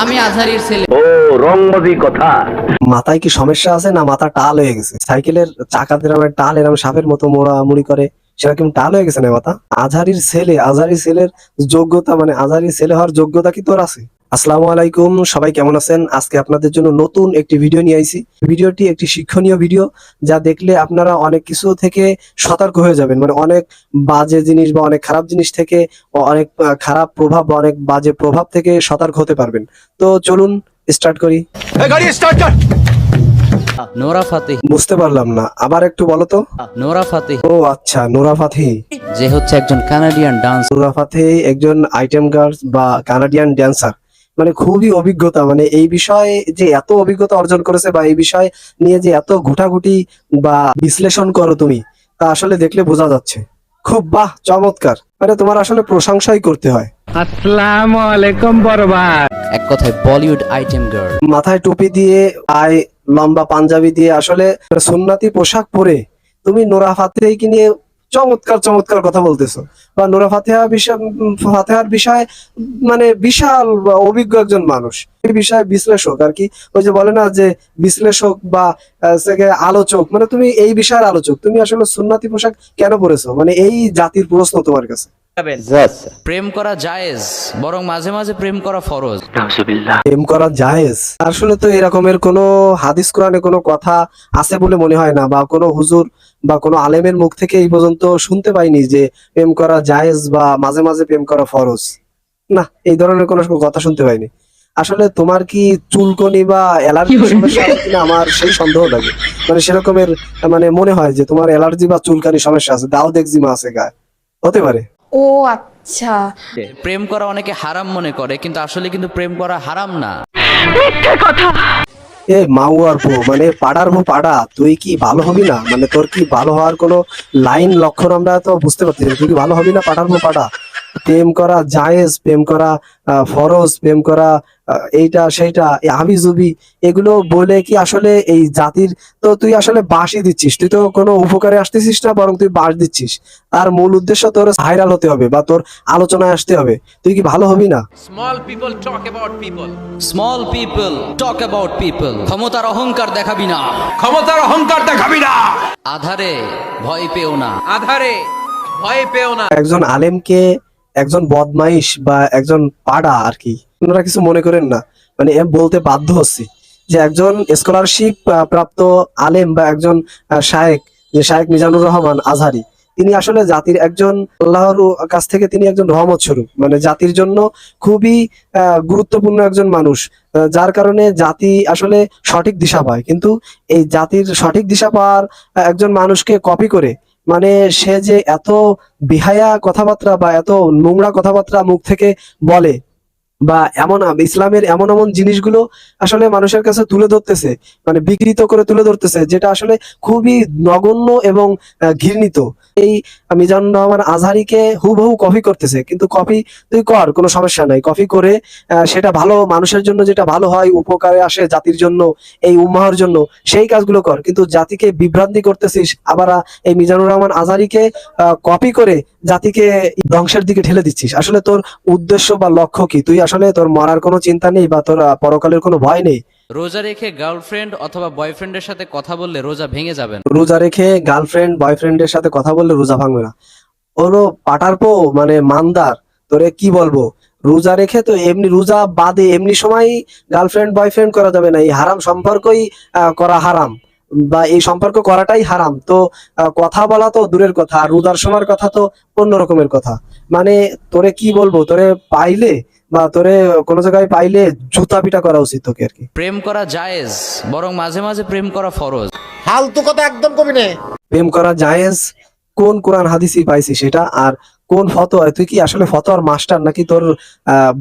আমি আজহারির ছেলে। ও রংবাজি কথা। মাথায় কি সমস্যা আছে না মাথা টাল হয়ে গেছে? সাইকেলের চাকা যেরকম টাল এরকম সাপের মতো মোড়ামুড়ি করে সেরকম টাল হয়ে গেছে না মাথা? আজহারির ছেলের যোগ্যতা মানে আজহারির ছেলে হওয়ার যোগ্যতা কি তোর আছে? আসসালামু আলাইকুম, সবাই কেমন আছেন? আজকে আপনাদের জন্য নতুন একটি ভিডিও নিয়ে আইছি। ভিডিওটি একটি শিক্ষণীয় ভিডিও, যা দেখলে আপনারা অনেক কিছু থেকে সতর্ক হয়ে যাবেন। মানে অনেক বাজে জিনিস বা অনেক খারাপ জিনিস থেকে, অনেক খারাপ প্রভাব বা অনেক বাজে প্রভাব থেকে সতর্ক হতে পারবেন। তো চলুন স্টার্ট করি। গাড়ি স্টার্ট কর। Nora Fatehi. বুঝতে পারলাম না, আবার একটু বলো তো। নোরা ফাতেহি ও আচ্ছা, নোরা ফাতেহি। যে হচ্ছে একজন কানাডিয়ান ডান্স। নোরা ফাতেহি একজন আইটেম গার্লস বা কানাডিয়ান ড্যান্সার। মানে খুবই অভিজ্ঞতা, মানে এই বিষয়ে যে এত অভিজ্ঞতা অর্জন করেছে বা এই বিষয় নিয়ে যে এত ঘুটাঘুটি বা বিশ্লেষণ করো তুমি, তা আসলে দেখলে বোঝা যাচ্ছে। খুব বাহ, চমৎকার। মানে তোমার আসলে প্রশংসাই করতে হয়। আসসালামু আলাইকুম বরবাদ। এক কথায় বলিউড আইটেম গার্ল। মাথায় টুপি দিয়ে, আয় লম্বা পাঞ্জাবি দিয়ে, আসলে সুন্নতি পোশাক পরে তুমি নোরা ফাতেহিকে নিয়ে চমৎকার চমৎকার কথা বলতেছো। বা নোরা ফাতেহার বিষয় মানে বিশাল বা অভিজ্ঞ একজন মানুষ, এই বিষয়ে বিশ্লেষক আর কি। ওই যে বলে না যে বিশ্লেষক বা আলোচক, মানে তুমি এই বিষয়ের আলোচক। তুমি আসলে সুন্নতি পোশাক কেন পরেছো? মানে এই জাতির প্রশ্ন তোমার কাছে। প্রেম করা জায়েজ, বরং মাঝে মাঝে প্রেম করা ফরজ। প্রেম করা জায়েজ? আসলে তো এরকমের কোনো হাদিস কোরআনে কোনো কথা আছে বলে মনে হয় না, বা কোনো হুজুর বা কোনো আলেমের মুখ থেকে এই পর্যন্ত শুনতে পাইনি যে প্রেম করা জায়েজ বা মাঝে মাঝে প্রেম করা ফরজ। না, এই ধরনের কোনো কথা শুনতে পাইনি। আসলে তোমার কি চুলকনি বা অ্যালার্জি সমস্যা আছে কিনা আমার সেই সন্দেহ লাগে। মানে সেরকমের মানে মনে হয় যে তোমার অ্যালার্জি বা চুলকানি সমস্যা আছে, দাউদ একজিমা আছে গায়ে, হতে পারে। ও আচ্ছা। প্রেম করা অনেকে হারাম মনে করে, কিন্তু আসলে কিন্তু প্রেম করা হারাম না। এ মাউয়ার বউ, মানে পাড়ার বউ পাড়া, তুই কি ভালো হবি না? মানে তোর কি ভালো হওয়ার কোনো লাইন লক্ষণ আমরা তো বুঝতে পারছি না। তুই কি ভালো হবি না পাড়ার বউ পাড়া? প্রেম করা জায়েজ, প্রেম করা ফরজ, প্রেম করা এইটা সেইটা হাবিজুবি, এগুলো বলে কি আসলে এই জাতির তো তুই আসলে বাসই দিচ্ছিস। তুই তো কোনো উপকারে আসতেছিস না, বরং তুই বাস দিচ্ছিস। তার মূল উদ্দেশ্য তোর ভাইরাল হতে হবে বা তোর আলোচনায় আসতে হবে। তুই কি ভালো হবি না? Small people talk about people. ক্ষমতার অহংকার দেখাবি না। আধারে ভয় পেও না। একজন আলেমকে একজন বদমাইশ বা একজন পাড়া আর কি, আপনারা কিছু মনে করেন না। মানে বলতে বাধ্য হচ্ছি যে একজন স্কলারশিপ প্রাপ্ত আলেম বা একজন শায়েক, যে শায়েক মিজানুর রহমান আজহারি, তিনি আসলে জাতির একজন, আল্লাহর কাছ থেকে তিনি একজন রহমত স্বরূপ, মানে জাতির জন্য খুবই গুরুত্বপূর্ণ একজন মানুষ। যার কারণে জাতি আসলে সঠিক দিশা পায়। কিন্তু এই জাতির সঠিক দিশা পাওয়ার একজন মানুষকে কপি করে, মানে সে যে এত বিহায়া কথাবার্তা বা এত নোংরা কথাবার্তা মুখ থেকে বলে, বা এমন ইসলামের এমন এমন জিনিসগুলো আসলে মানুষের কাছে তুলে ধরতেছে, মানে বিকৃত করে তুলে ধরতেছে, যেটা আসলে খুবই নগণ্য এবং ঘৃণিত। এই মিজানুর রহমান আজহারিকে হুবহু কপি করতেছে। কিন্তু কপি তুই কর, কোনো সমস্যা নাই, কপি করে সেটা ভালো মানুষের জন্য, যেটা ভালো হয়, উপকারে আসে জাতির জন্য, এই উম্মাহর জন্য, সেই কাজগুলো কর। কিন্তু জাতিকে বিভ্রান্তি করতেছিস, আবার এই মিজানুর রহমান আজহারিকে কপি করে জাতিকে ধ্বংসের দিকে ঠেলে দিচ্ছিস। আসলে তোর উদ্দেশ্য বা লক্ষ্য কি? তুই আসলে তোর মরার কোনো চিন্তা নেই বা তোর পরকালের কোনো ভয় নেই? রোজা রেখে গার্লফ্রেন্ড অথবা বয়ফ্রেন্ডের সাথে কথা বললে রোজা ভেঙে যাবে না। রোজা রেখে গার্লফ্রেন্ড বয়ফ্রেন্ডের সাথে কথা বললে রোজা ভাঙবে না? ওরও পাটার পো, মানে মানদার, তোরে কি বলবো। রোজা রেখে তো এমনি, রোজা বাদে এমনি সময় গার্লফ্রেন্ড বয়ফ্রেন্ড করা যাবে না। এই হারাম সম্পর্কই করা হারাম, বা এই সম্পর্ক করাটাই হারাম। তো কথা বলা তো দূরের কথা, আর রোজার সময়ের কথা তো অন্য রকমের কথা। মানে তোরে কি বলবো, তোরে পাইলে বা তোরে কোনো জায়গায় পাইলে জুতা পিটা করা উচিত তোকে আর কি। প্রেম করা জায়েজ, বরং মাঝে মাঝে প্রেম করা ফরজ। ফালতু কথা একদম কবি নে। প্রেম করা জায়েজ কোন কোরআন হাদিসই পাইছি সেটা? আর কোন ফতোয়া? তুই কি আসলে ফতোয়ার মাস্টার, নাকি তোর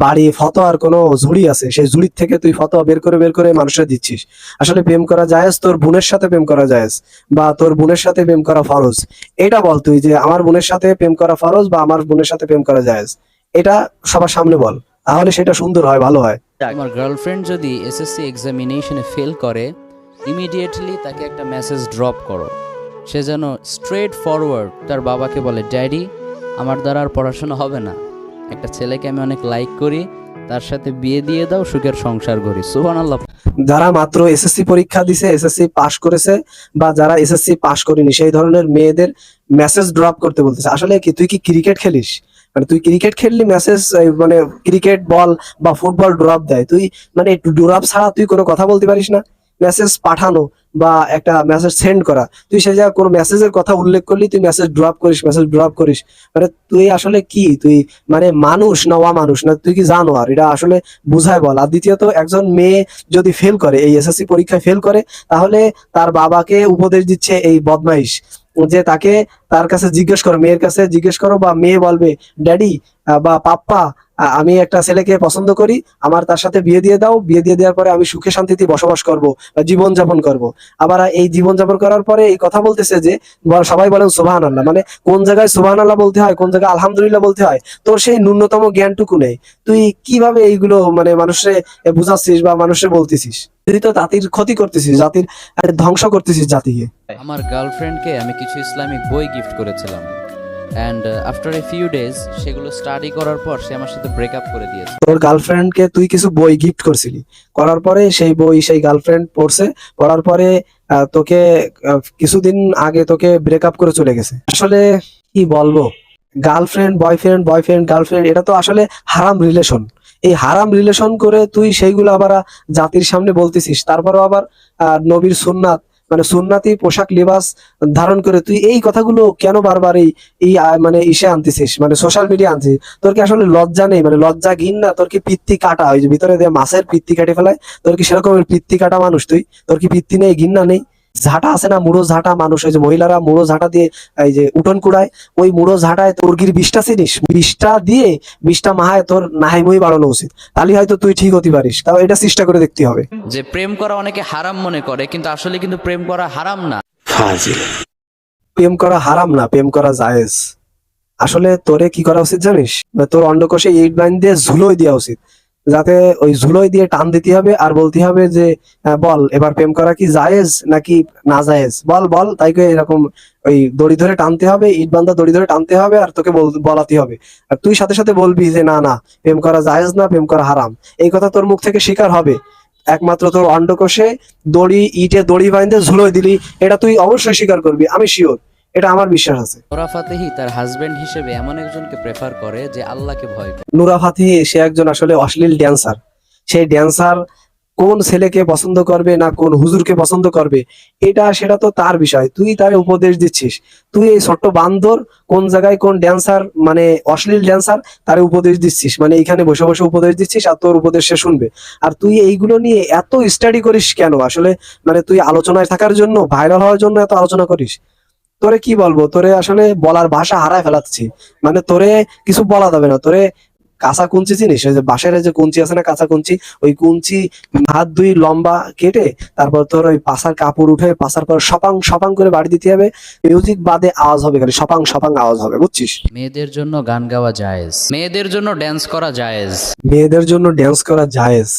বাড়ি ফতোয়ার কোনো ঝুড়ি আছে, সেই ঝুড়ির থেকে তুই ফতোয়া বের করে মানুষের দিচ্ছিস? আসলে প্রেম করা জায়েজ, তোর বোনের সাথে প্রেম করা জায়েজ, বা তোর বোনের সাথে প্রেম করা ফরজ? এটা বল তুই, যে আমার বোনের সাথে প্রেম করা ফরজ বা আমার বোনের সাথে প্রেম করা জায়েজ। এটা সবার সামনে বল, তাহলে সেটা সুন্দর হয়, ভালো হয়। আমার গার্লফ্রেন্ড যদি এসএসসি এক্সামিনেশনে ফেল করে, ইমিডিয়েটলি তাকে একটা মেসেজ ড্রপ করো। সে যেন স্ট্রেট ফরওয়ার্ড তার বাবাকে বলে, ড্যাডি আমার দ্বারা আর পড়াশোনা হবে না। একটা ছেলেকে আমি অনেক লাইক করি, তার সাথে বিয়ে দিয়ে দাও, সুখের সংসার করি। সুবহানাল্লাহ। যারা মাত্র এসএসসি পরীক্ষা দিছে, এসএসসি পাশ করেছে, বা যারা এসএসসি পাশ করেনি, সেই ধরনের মেয়েদের মেসেজ ড্রপ করতে বলতেছে। আসলে কি তুই কি ক্রিকেট খেলিস? মানে তুই ক্রিকেট খেললি মেসেজ, মানে ক্রিকেট বল বা ফুটবল ড্রপ দেয়, তুই মানে ড্রপ ছাড়া তুই কোনো কথা বলতে পারিস না? মেসেজ পাঠানো বা একটা মেসেজ সেন্ড করা, তুই সে জায়গায় কোনো মেসেজের কথা উল্লেখ করলি, তুই মেসেজ ড্রপ করিস, মেসেজ ড্রপ করিস। মানে তুই আসলে কি, তুই মানে মানুষ না অমানুষ, না তুই কি জানোয়ার? এটা আসলে বুঝায় বল। আর দ্বিতীয়ত, একজন মেয়ে যদি ফেল করে, এই এসএসসি পরীক্ষায় ফেল করে, তাহলে তার বাবাকে উপদেশ দিচ্ছে এই বদমাইশ, যে তাকে তার কাছে জিজ্ঞেস করো, মেয়ের কাছে জিজ্ঞেস করো, বা মেয়ে বলবে ড্যাডি বা পাপ্পা, আমি একটা ছেলেকে পছন্দ করি, আমার তার সাথে বিয়ে দিয়ে দাও, বিয়ে দিয়ে দেওয়ার পরে আমি সুখে শান্তিতে বসবাস করব, জীবন যাপন করব। আবার এই জীবন যাপন করার পরে এই কথা বলতেছে যে সবাই বলেন সুবহানাল্লাহ। মানে কোন জায়গায় সুবহানাল্লাহ বলতে হয়, কোন জায়গায় আলহামদুলিল্লাহ বলতে হয়, তোর সেই ন্যূনতম জ্ঞানটুকু নেই। তুই কিভাবে এইগুলো মানে মানুষে বুঝাচ্ছিস বা মানুষে বলতেছিস? তুই তো জাতির ক্ষতি করতেছিস, জাতির ধ্বংস করতেছিস জাতিকে। আমার গার্লফ্রেন্ডকে আমি কিছু ইসলামিক বই গিফট করেছিলাম, and after a few days সেগুলো স্টাডি করার পর সে আমার সাথে ব্রেকআপ করে দিয়েছে। তোর গার্লফ্রেন্ডকে তুই কিছু বই গিফট করছিলি, করার পরে সেই বই সেই গার্লফ্রেন্ড পড়ছে, পড়ার পরে তোকে কিছুদিন আগে তোকে ব্রেকআপ করে চলে গেছে। আসলে কি বলবো, গার্লফ্রেন্ড বয়ফ্রেন্ড, বয়ফ্রেন্ড গার্লফ্রেন্ড, এটা তো আসলে হারাম রিলেশন। এই হারাম রিলেশন করে তুই সেইগুলো আবার জাতির সামনে বলতেছিস, তারপরও আবার নবীর সুন্নাত, মানে সুন্নাতি পোশাক লিবাস ধারণ করে তুই এই কথাগুলো কেন বারবার মানে ইসে আনতেছিস, মানে সোশ্যাল মিডিয়া আনছিস? তোর কি আসলে লজ্জা নেই? মানে লজ্জা ঘিন না? তোর কি পিত্তি কাটা, ওই যে ভিতরে দিয়ে মাছের পিত্তি কেটে ফেলায়, তোর কি সেরকমের পিত্তি কাটা মানুষ তুই? তোর কি পিত্তি নেই, ঘিন্না নেই? ঝাঁটা আছে না, মুড়ো ঝাঁটা মানুষ, ওই যে মহিলারা মুড়ো ঝাঁটা দিয়ে এই যে উঠোন কুড়ায়, ওই মুড়ো ঝাঁটায় মুরগির বিষটা চিনিস, বিষটা দিয়ে বিষটা মাহায় তোর নাহাইমুই বাড়ানো উচিত, তাহলে হয়তো তুই ঠিক হতে পারিস। তাও এটা চেষ্টা করে দেখতে হবে। যে প্রেম করা অনেকে হারাম মনে করে, কিন্তু আসলে কিন্তু প্রেম করা হারাম না। প্রেম করা হারাম না, প্রেম করা জায়েজ। আসলে তোরে কি করা উচিত জানিস? তোর অন্ডকোষে ইট বাইন দিয়ে ঝুলোই দেওয়া উচিত, যাতে ওই ঝুলোই দিয়ে টান দিতে হবে আর বলতে হবে যে বল এবার প্রেম করা কি জায়েজ নাকি না জায়েজ, বল বল। তাই করে এরকম ওই দড়ি ধরে টানতে হবে, ইট বান্ধা দড়ি ধরে টানতে হবে, আর তোকে বলাতে হবে, আর তুই সাথে সাথে বলবি যে না না, প্রেম করা জায়েজ না, প্রেম করা হারাম। এই কথা তোর মুখ থেকে স্বীকার হবে একমাত্র তোর অন্ডকোষে ইটে দড়ি বাইন্ধে ঝুলোই দিলি, এটা তুই অবশ্যই স্বীকার করবি, আমি শিওর, এটা আমার বিশ্বাস আছে। নোরা ফাতেহি তার হাজবেন্ড হিসেবে এমন একজনকে প্রেফার করে যে আল্লাহকে ভয় করে। নুরা ফাতিহি সে একজন আসলে অশ্লীল ড্যান্সার। সেই ড্যান্সার কোন ছেলেকে পছন্দ করবে না কোন হুজুরকে পছন্দ করবে, সেটা তো তার বিষয়, তুই তার উপদেশ দিচ্ছিস। তুই এই ছোট্ট বান্দর কোন জায়গায় কোন ড্যান্সার মানে অশ্লীল ড্যান্সার তার উপদেশ দিচ্ছিস, মানে এইখানে বসে বসে উপদেশ দিচ্ছিস, আর তোর উপদেশ সে শুনবে। আর তুই এইগুলো নিয়ে এত স্টাডি করিস কেন আসলে? মানে তুই আলোচনায় থাকার জন্য, ভাইরাল হওয়ার জন্য এত আলোচনা করিস? তোরে কি বলবো, তোরে আসলে বলার ভাষা হারায় ফেলাচ্ছি। মানে তোরে কিছু বলা যাবে না। তোরে কাঁচা কুঞ্চি চিনিস, ওই যে বাঁশের যে কুঞ্চি আছে না, কাঁচা কুঞ্চি, ওই কুঞ্চি হাত দুই লম্বা কেটে তারপর তোর ওই পাশার কাপড় উঠে পাশার পর সপাং সপাং করে বাড়ি দিতে হবে, মিউজিক বাদে আওয়াজ হবে, খালি সপাং সপাং আওয়াজ হবে, বুঝছিস? মেয়েদের জন্য গান গাওয়া জায়েজ, মেয়েদের জন্য ড্যান্স করা জায়েজ। মেয়েদের জন্য ড্যান্স করা জায়েজ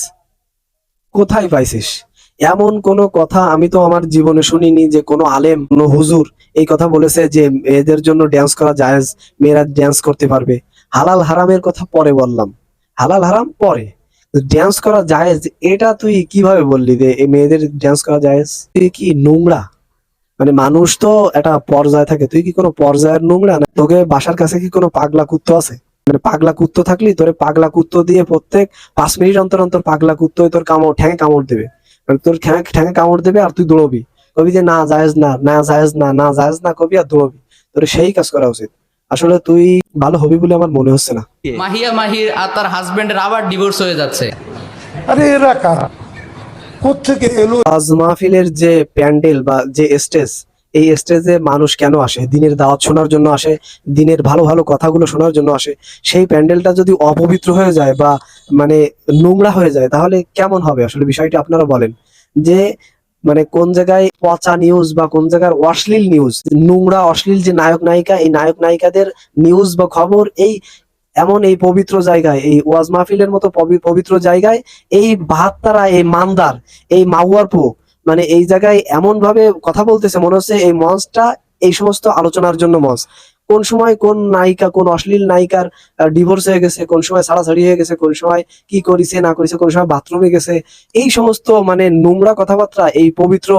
কোথায় পাইছিস? এমন কোন কথা আমি তো আমার জীবনে শুনিনি যে কোনো আলেম, কোনো হুজুর এই কথা বলেছে যে মেয়েদের জন্য ড্যান্স করা জায়েজ, মেয়েরা ড্যান্স করতে পারবে। হালাল হারামের কথা পরে বললাম, হালাল হারাম পরে, ড্যান্স করা জায়েজ এটা তুই কিভাবে বললি যে এই মেয়েদের ড্যান্স করা জায়েজ? তুই কি নোংরা? মানে মানুষ তো একটা পর্যায়ে থাকে, তুই কি কোনো পর্যায়ের নোংরা না? তোকে বাসার কাছে কি কোনো পাগলা কুত্তো আছে? মানে পাগলা কুত্তো থাকলি তোরে পাগলা কুত্তো দিয়ে প্রত্যেক 5 মিনিট অন্তর অন্তর পাগলা কুত্তো তোর ঠ্যাঙে কামড় দেবে, মানে তোর ঠ্যাঙে কামড় দেবে, আর তুই দৌড়বি, কবি যে না জায়েজ না, না জায়েজ না, না জায়েজ না কবি, আর দৌড়বি। তোর সেই কাজ করা উচিত। আসলে তুই ভালো হবি বলে আমার মনে হচ্ছে না। মাহিয়া মাহির আর তার হাজবেন্ডের আবার ডিভোর্স হয়ে যাচ্ছে। আরে এরা কারা, কোত্থেকে এলো? আজ মাহফিলের যে প্যান্ডেল বা যে স্টেজ, এই স্টেজে মানুষ কেন আসে? দিনের দাওয়াত শোনার জন্য আসে, দিনের ভালো ভালো কথাগুলো শোনার জন্য আসে। সেই প্যান্ডেলটা যদি অপবিত্র হয়ে যায় বা মানে নোংরা হয়ে যায়, তাহলে কেমন হবে আসলে বিষয়টি আপনারা বলেন। যে মানে কোন জায়গায় পচা নিউজ বা কোন জায়গার অশ্লীল নিউজ, নোংরা অশ্লীল যে নায়ক নায়িকা, এই নায়ক নায়িকাদের নিউজ বা খবর এমন এই পবিত্র জায়গায়, এই ওয়াজ মাহফিলের মতো পবিত্র জায়গায়, এই বাহাত্তারা, এই মানদার, এই মাওয়ারপো, মানে এই জায়গায় এমন ভাবে কথা বলতেছে, মনে হচ্ছে এই মঞ্চটা এই সমস্ত আলোচনার জন্য মঞ্চ। কোন সময় কোন নায়িকা, কোন অশ্লীল নায়িকার ডিভোর্স হয়ে গেছে, কোন সময় ছাড়াছাড়ি হয়ে গেছে, কোন সময় কি করেছে না করেছে, কোন সময় বাথরুমে গেছে, এই সমস্ত মানে নোংরা কথাবার্তা এই পবিত্র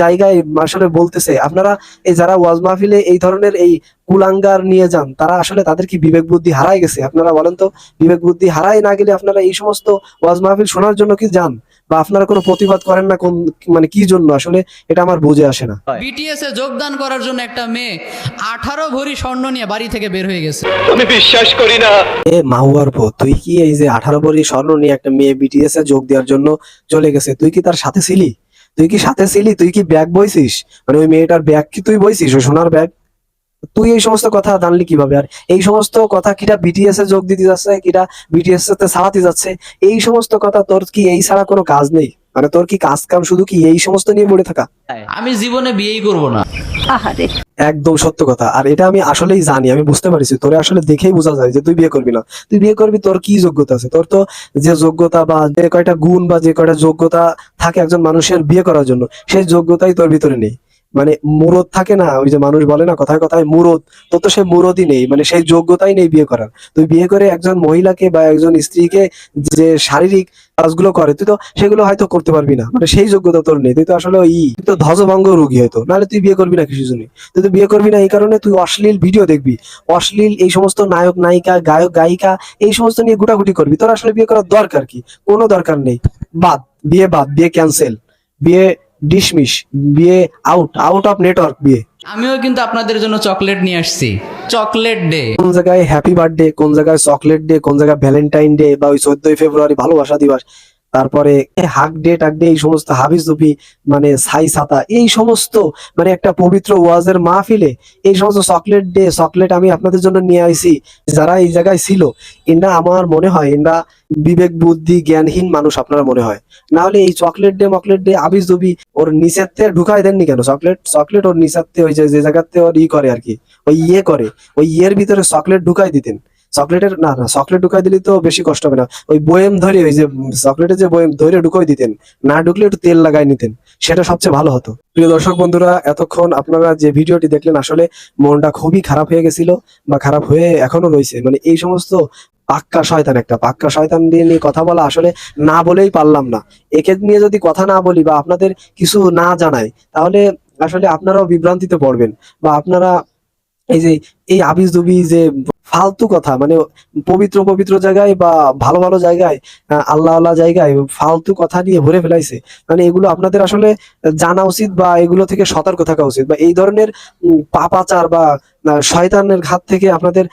জায়গায় আসলে বলতেছে। আপনারা এই যারা ওয়াজ মাহফিলে এই ধরনের এই কুলাঙ্গার নিয়ে যান, তারা আসলে তাদের কি বিবেক বুদ্ধি হারায় গেছে? আপনারা বলেন তো, বিবেক বুদ্ধি হারায় না গেলে আপনারা এই সমস্ত ওয়াজ মাহফিল শোনার জন্য কি যান, বা আপনারা কোনো প্রতিবাদ করেন না কোন মানে কি জন্য? আসলে এটা আমার বুঝে আসে না। বিটিএস এ যোগদান করার জন্য একটা মেয়ে 18 ভরি স্বর্ণ নিয়ে বাড়ি থেকে বের হয়ে গেছে। এ মাহুয়ার পো, তুই কি এই যে 18 ভরি স্বর্ণ নিয়ে একটা মেয়ে বিটিএস এ যোগ দেওয়ার জন্য চলে গেছে, তুই কি তার সাথে ছিলি? তুই কি সাথে ছিলি? তুই কি ব্যাগ বইছিস? মানে ওই মেয়েটার ব্যাগ কি তুই বইছিস, ওই সোনার ব্যাগ? তুই এই সমস্ত কথা জানলি কিভাবে? আর এই সমস্ত কথা কিটা বিটিএস এ যোগ দিতে যাচ্ছে, কিটা বিটিএস তে ছাড়াতে যাচ্ছে, এই সমস্ত কথা তোর কি এই ছাড়া কোনো কাজ নেই? মানে তোর কি কাজ কাম শুধু কি এই সমস্ত নিয়ে পড়ে থাকা? আমি জীবনে বিয়েই করব না। একদম সত্য কথা। আর এটা আমি আসলেই জানি, আমি বুঝতে পারছি, তোরে আসলে দেখেই বোঝা যায় যে তুই বিয়ে করবি না। তুই বিয়ে করবি, তোর কি যোগ্যতা আছে? তোর তো যে যোগ্যতা বা যে কয়টা গুণ বা যে কয়টা যোগ্যতা থাকে একজন মানুষের বিয়ে করার জন্য, সেই যোগ্যতাই তোর ভিতরে নেই। মানে মুরদ থাকে না, ওই যে মানুষ বলে না কথায় কথায় মুরদ, তোর তো সেই মুরদই নেই, মানে সেই যোগ্যতাই নেই বিয়ে করার। তুই বিয়ে করে একজন মহিলাকে বা একজন স্ত্রীকে যে শারীরিক কাজগুলো করে, তুই তো সেগুলো হয়তো করতে পারবি না, মানে সেই যোগ্যতা তোর নেই। তুই তো আসলে তুই তো ধ্বজভঙ্গ রোগী হয়তো, নাহলে তুই বিয়ে করবি না কিছু জন্য। তুই তো বিয়ে করবি না এই কারণে তুই অশ্লীল ভিডিও দেখবি, অশ্লীল এই সমস্ত নায়ক নায়িকা গায়ক গায়িকা এই সমস্ত নিয়ে গুটাগুটি করবি। তোর আসলে বিয়ে করার দরকার কি? কোনো দরকার নেই। বাদ, বিয়ে বাদ, বিয়ে ক্যান্সেল, বিয়ে ডিসমিস, বিয়ে আউট, আউট অফ নেটওয়ার্ক বিয়ে। আমিও কিন্তু আপনাদের জন্য চকলেট নিয়ে আসছি, চকলেট ডে। কোন জায়গায় হ্যাপি বার্থডে, কোন জায়গায় চকলেট ডে, কোন জায়গায় ভ্যালেন্টাইন ডে বা ওই 14ই ফেব্রুয়ারি ভালোবাসা দিবস, তারপরে হাক ডে টাক ডে, এই সমস্ত হাবিজ জুবি মানে ছাই ছাতা, এই সমস্ত মানে একটা পবিত্র ওয়াজের মাহফিলে এই সমস্ত চকলেট ডে চকলেট আমি আপনাদের জন্য নিয়ে আইছি। যারা এই জায়গায় ছিল, এরা আমার মনে হয় এরা বিবেক বুদ্ধি জ্ঞানহীন মানুষ আপনারা মনে হয়। না হলে এই চকলেট ডে মকলেট ডে আবিজ জুবি ওর নিচেতে ঢুকাই দেননি কেন? চকলেট চকলেট ওর নিচেতে ওই যে জায়গাতে ওর করে আর কি, ওই করে, ওই ভিতরে চকলেট ঢুকাই দিতেন। চকলেটের না না চকলেট ঢুকাই দিলে তো বেশি কষ্ট হবে না, ওই বয়েম ধরে ওই যে চকলেটের যে বয়েম ধরে ঢুকাই দিতেন, না ঢুকলে একটু তেল লাগাই নিতেন, সেটা সবচেয়ে ভালো হতো। প্রিয় দর্শক বন্ধুরা, এতক্ষণ আপনারা যে ভিডিওটি দেখলেন, আসলে মনটা খুবই খারাপ হয়ে গেছিল বা খারাপ হয়ে এখনো রয়েছে। মানে এই সমস্ত পাক্কা শয়তান, একটা পাক্কা শয়তান দিয়ে নিয়ে কথা বলা আসলে না বলেই পারলাম না। একে নিয়ে যদি কথা না বলি বা আপনাদের কিছু না জানাই, তাহলে আসলে আপনারাও বিভ্রান্তিতে পড়বেন, বা আপনারা এই যে এই আবিজ দুবি যে ফালতু কথা, মানে পবিত্র পবিত্র জায়গায় বা ভালো ভালো জায়গায় আল্লাহ আল্লাহ জায়গায় ফালতু কথা নিয়ে ভরে ফেলাইছে। মানে এগুলো আপনাদের আসলে জানা উচিত বা এগুলো থেকে সতর্ক থাকা উচিত, বা এই ধরনের পাপাচার বা শয়তানের হাত থেকে আপনাদের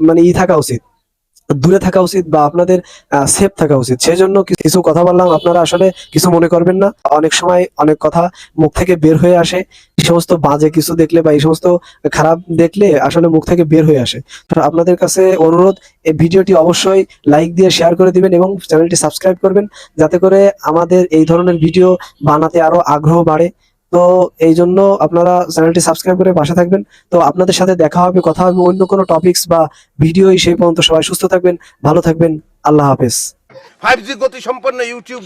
মানে থাকা উচিত, দূরে থাকা উচিত, বা আপনাদের সেফ থাকা উচিত। সেই জন্য কিছু কথা বললাম, আপনারা আসলে কিছু মনে করবেন না। অনেক সময় অনেক কথা মুখ থেকে বের হয়ে আসে, এই সমস্ত বাজে কিছু দেখলে বা এই সমস্ত খারাপ দেখলে আসলে মুখ থেকে বের হয়ে আসে। তো আপনাদের কাছে অনুরোধ, এই ভিডিওটি অবশ্যই লাইক দিয়ে শেয়ার করে দিবেন এবং চ্যানেলটি সাবস্ক্রাইব করবেন, যাতে করে আমাদের এই ধরনের ভিডিও বানাতে আরো আগ্রহ বাড়ে। তো এই জন্য আপনারা চ্যানেলটি সাবস্ক্রাইব করে পাশে থাকবেন। তো আপনাদের সাথে দেখা হবে, কথা হবে অন্য কোনো টপিকস বা ভিডিও। সেই পর্যন্ত সবাই সুস্থ থাকবেন, ভালো থাকবেন, আল্লাহ হাফেজ। 5G গতি সম্পন্ন ইউটিউব